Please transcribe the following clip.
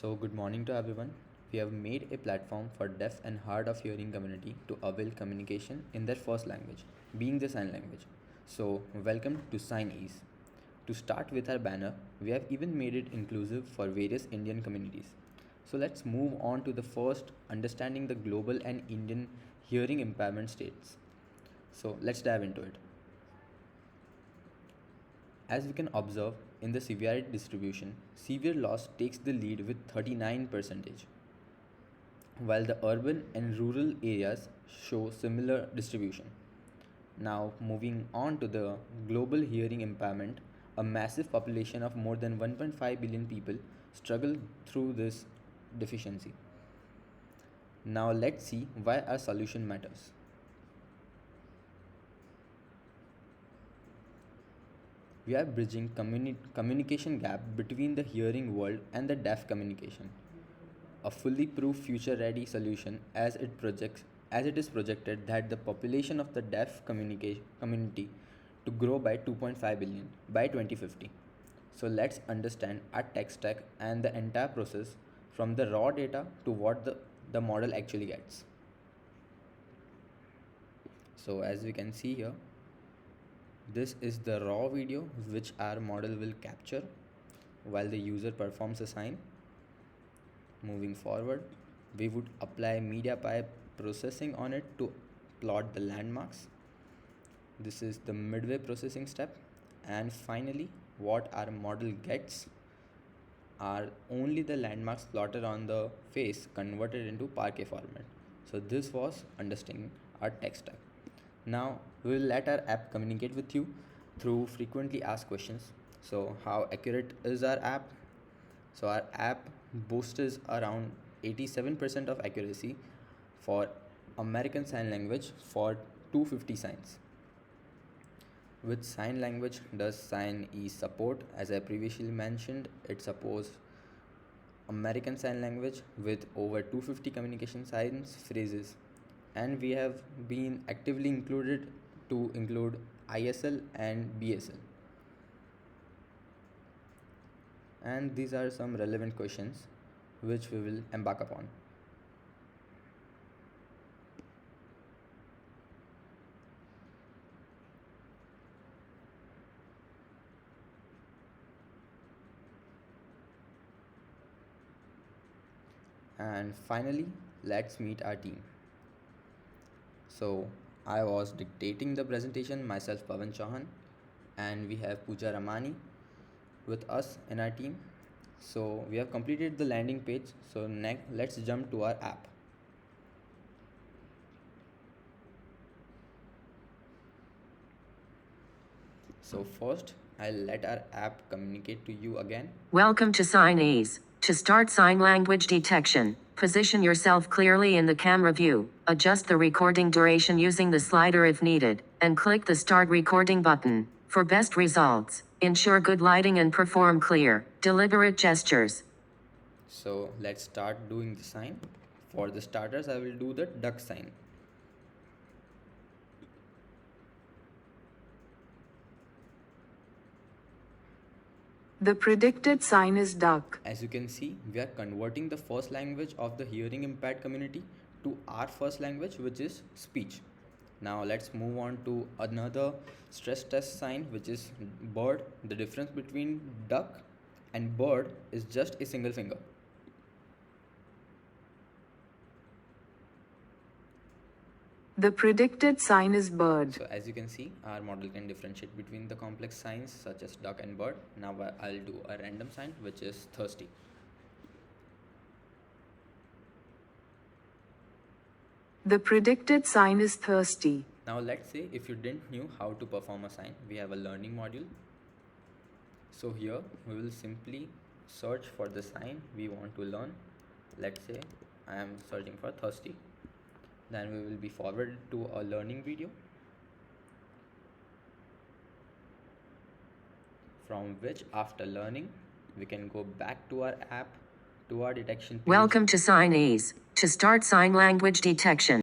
Good morning to everyone. We have made a platform for deaf and hard of hearing community to avail communication in their first language, being the sign language. Welcome to SignEase. To start with our banner, we have even made it inclusive for various Indian communities. So, let's move on to the first, understanding the global and Indian hearing impairment states. Let's dive into it. As we can observe in the severity distribution, severe loss takes the lead with 39%, while the urban and rural areas show similar distribution. Now, moving on to the global hearing impairment, a massive population of more than 1.5 billion people struggle through this deficiency. Now, let's see why our solution matters. We are bridging communication gap between the hearing world and the deaf communication. A fully proof future ready solution as it is projected that the population of the deaf community to grow by 2.5 billion by 2050. So let's understand our tech stack and the entire process from the raw data to what the model actually gets. So as we can see here, this is the raw video which our model will capture while the user performs a sign. Moving forward, we would apply media pipe processing on it to plot the landmarks. This is the midway processing step, and finally what our model gets are only the landmarks plotted on the face converted into Parquet format. So this was understanding our tech stack. Now we will let our app communicate with you through frequently asked questions. So how accurate is our app? So our app boasts around 87% of accuracy for American Sign Language for 250 signs. Which sign language does SignEase support? As I previously mentioned, it supports American Sign Language with over 250 communication signs phrases, and we have been actively included to include ISL and BSL. And these are some relevant questions which we will embark upon. And finally, let's meet our team. So I was dictating the presentation myself, Pavan Chauhan, and we have Pooja Ramani with us in our team. So we have completed the landing page. So next, let's jump to our app. So first, I'll let our app communicate to you again. Welcome to SignEase. To start sign language detection, position yourself clearly in the camera view, adjust the recording duration using the slider if needed, and click the Start Recording button. For best results, ensure good lighting and perform clear, deliberate gestures. So let's start doing the sign. For the starters, I will do the duck sign. The predicted sign is duck. As you can see, we are converting the first language of the hearing impaired community to our first language, which is speech. Now let's move on to another stress test sign, which is bird. The difference between duck and bird is just a single finger. The predicted sign is bird. So as you can see, our model can differentiate between the complex signs such as duck and bird. Now I'll do a random sign, which is thirsty. The predicted sign is thirsty. Now let's say if you didn't know how to perform a sign, we have a learning module. So here we will simply search for the sign we want to learn. Let's say I am searching for thirsty. Then we will be forwarded to a learning video, from which after learning we can go back to our app, to our detection page. Welcome to SignEase. To start sign language detection,